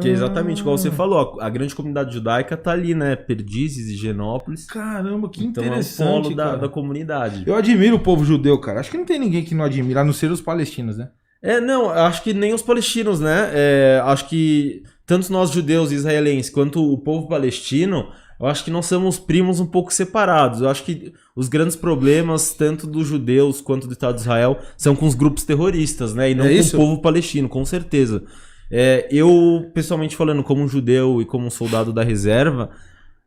Que é exatamente igual você falou, a grande comunidade judaica tá ali, né? Perdizes, Higienópolis. Caramba, que Então interessante, é o polo cara. da comunidade. Eu admiro o povo judeu, cara. Acho que não tem ninguém que não admira, a não ser os palestinos, né? Não, acho que nem os palestinos, né? Acho que tanto nós judeus e israelenses quanto o povo palestino, eu acho que nós somos primos um pouco separados. Eu acho que os grandes problemas, tanto dos judeus quanto do Estado de Israel, são com os grupos terroristas, né? E não com isso? o povo palestino, com certeza. Eu, pessoalmente falando, como um judeu e como um soldado da reserva,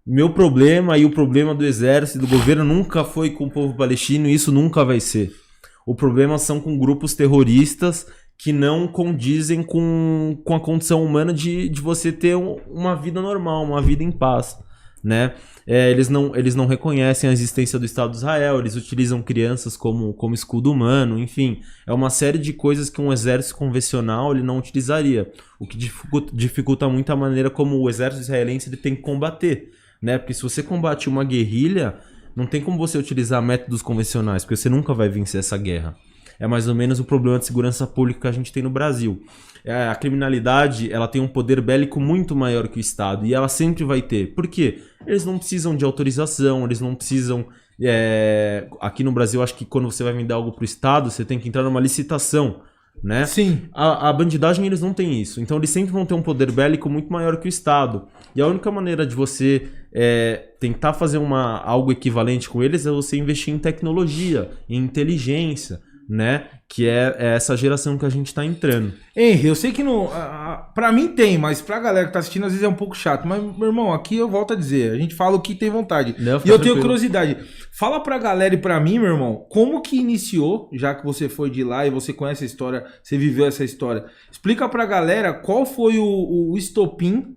meu problema e o problema do exército e do governo nunca foi com o povo palestino e isso nunca vai ser. O problema são com grupos terroristas que não condizem com a condição humana de você ter uma vida normal, uma vida em paz, né? Eles não reconhecem a existência do Estado de Israel, eles utilizam crianças como escudo humano, enfim. É uma série de coisas que um exército convencional ele não utilizaria, o que dificulta muito a maneira como o exército israelense ele tem que combater, né? Porque se você combate uma guerrilha, não tem como você utilizar métodos convencionais, porque você nunca vai vencer essa guerra. É mais ou menos o problema de segurança pública que a gente tem no Brasil. A criminalidade ela tem um poder bélico muito maior que o Estado, e ela sempre vai ter. Por quê? Eles não precisam de autorização, eles não precisam... Aqui no Brasil, acho que quando você vai vender algo para o Estado, você tem que entrar numa licitação, né? Sim. A bandidagem, eles não têm isso. Então, eles sempre vão ter um poder bélico muito maior que o Estado. E a única maneira de você tentar fazer algo equivalente com eles é você investir em tecnologia, em inteligência, né? Que é essa geração que a gente tá entrando. Henry, eu sei que não. Pra mim tem, mas pra galera que tá assistindo às vezes é um pouco chato. Mas, meu irmão, aqui eu volto a dizer: a gente fala o que tem vontade. Não, e eu tenho curiosidade. Fala pra galera e pra mim, meu irmão, como que iniciou, já que você foi de lá e você conhece a história, você viveu essa história. Explica pra galera qual foi o estopim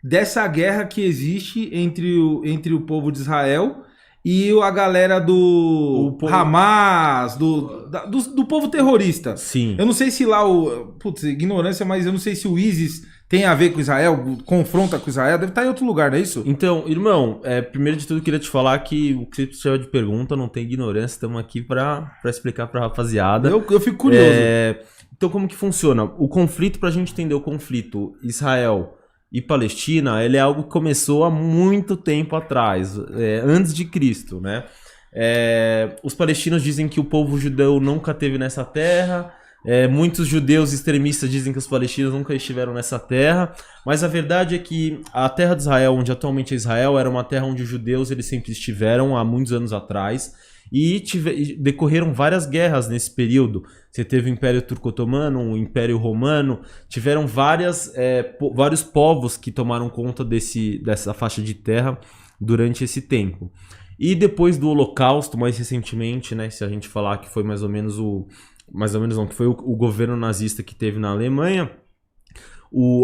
dessa guerra que existe entre o povo de Israel e a galera do Hamas, do povo terrorista. Sim. Eu não sei se lá Putz, ignorância, mas eu não sei se o ISIS tem a ver com Israel, confronta com Israel, deve estar em outro lugar, não é isso? Então, irmão, primeiro de tudo eu queria te falar que o que você chama de pergunta não tem ignorância, estamos aqui pra explicar pra rapaziada. Eu fico curioso. Então, como que funciona? O conflito, pra gente entender o conflito Israel e Palestina, ele é algo que começou há muito tempo atrás, antes de Cristo, né? Os palestinos dizem que o povo judeu nunca esteve nessa terra, muitos judeus extremistas dizem que os palestinos nunca estiveram nessa terra, mas a verdade é que a terra de Israel, onde atualmente é Israel, era uma terra onde os judeus eles sempre estiveram há muitos anos atrás, e decorreram várias guerras nesse período. Você teve o Império Turco-Otomano, o Império Romano, tiveram vários povos que tomaram conta dessa faixa de terra durante esse tempo. E depois do Holocausto, mais recentemente, né, se a gente falar que foi mais ou menos que foi o governo nazista que teve na Alemanha,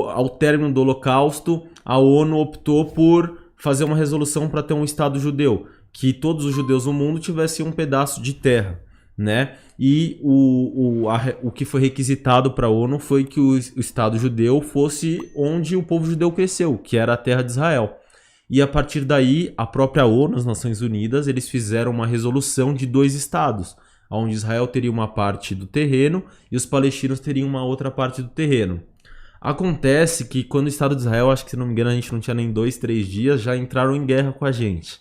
ao término do Holocausto, a ONU optou por fazer uma resolução para ter um Estado judeu, que todos os judeus do mundo tivessem um pedaço de terra, né? E o que foi requisitado para a ONU foi que o Estado judeu fosse onde o povo judeu cresceu, que era a terra de Israel. E a partir daí, a própria ONU, as Nações Unidas, eles fizeram uma resolução de 2 estados, onde Israel teria uma parte do terreno e os palestinos teriam uma outra parte do terreno. Acontece que quando o Estado de Israel, acho que se não me engano a gente não tinha nem 2, 3 dias, já entraram em guerra com a gente.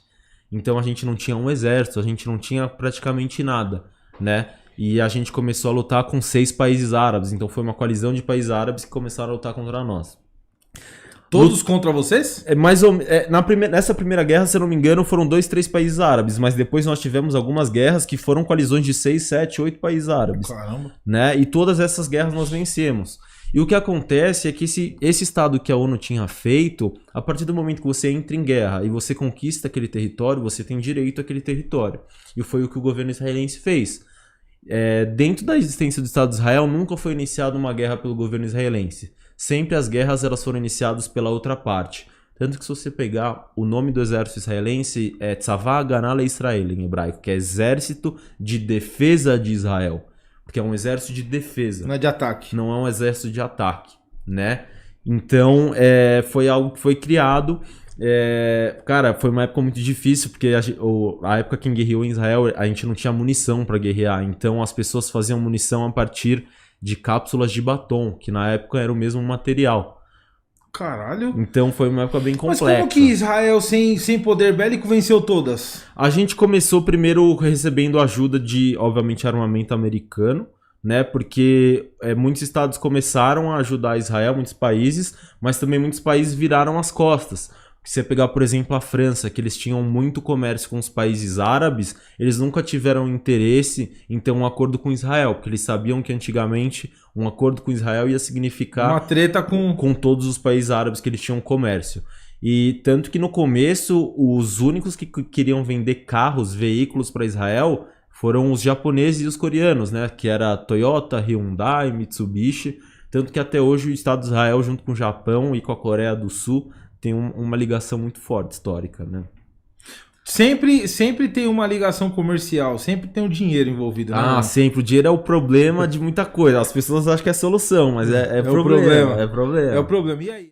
Então a gente não tinha um exército, a gente não tinha praticamente nada, né? E a gente começou a lutar com 6 países árabes, então foi uma coalizão de países árabes que começaram a lutar contra nós. Todos contra vocês? Nessa primeira guerra, se eu não me engano, foram 2, 3 países árabes, mas depois nós tivemos algumas guerras que foram coalizões de 6, 7, 8 países árabes. Caramba. Né? E todas essas guerras nós vencemos. E o que acontece é que esse estado que a ONU tinha feito, a partir do momento que você entra em guerra e você conquista aquele território, você tem direito àquele território. E foi o que o governo israelense fez. Dentro da existência do Estado de Israel, nunca foi iniciada uma guerra pelo governo israelense. Sempre as guerras elas foram iniciadas pela outra parte. Tanto que se você pegar o nome do exército israelense é Tzavah Haganah LeIsrael em hebraico, que é Exército de Defesa de Israel. Porque é um exército de defesa. Não é de ataque. Não é um exército de ataque, né? Então, foi algo que foi criado. Cara, foi uma época muito difícil, porque a época que guerreou em Israel, a gente não tinha munição para guerrear. Então, as pessoas faziam munição a partir de cápsulas de batom, que na época era o mesmo material, Caralho. Então foi uma época bem Mas complexa. como que Israel, sem poder bélico, venceu todas? A gente começou primeiro recebendo ajuda de, obviamente, armamento americano, né? Porque muitos estados começaram a ajudar Israel, muitos países, mas também muitos países viraram as costas. Se você pegar, por exemplo, a França, que eles tinham muito comércio com os países árabes, eles nunca tiveram interesse em ter um acordo com Israel, porque eles sabiam que antigamente um acordo com Israel ia significar Uma treta com todos os países árabes que eles tinham comércio. E tanto que no começo, os únicos que queriam vender carros, veículos para Israel foram os japoneses e os coreanos, né? Que era Toyota, Hyundai, Mitsubishi. Tanto que até hoje o Estado de Israel, junto com o Japão e com a Coreia do Sul, tem uma ligação muito forte, histórica, né? Sempre tem uma ligação comercial, sempre tem um dinheiro envolvido, né? Ah, sempre. O dinheiro é o problema de muita coisa. As pessoas acham que é solução, mas é o problema. problema. É problema. É o problema. E aí?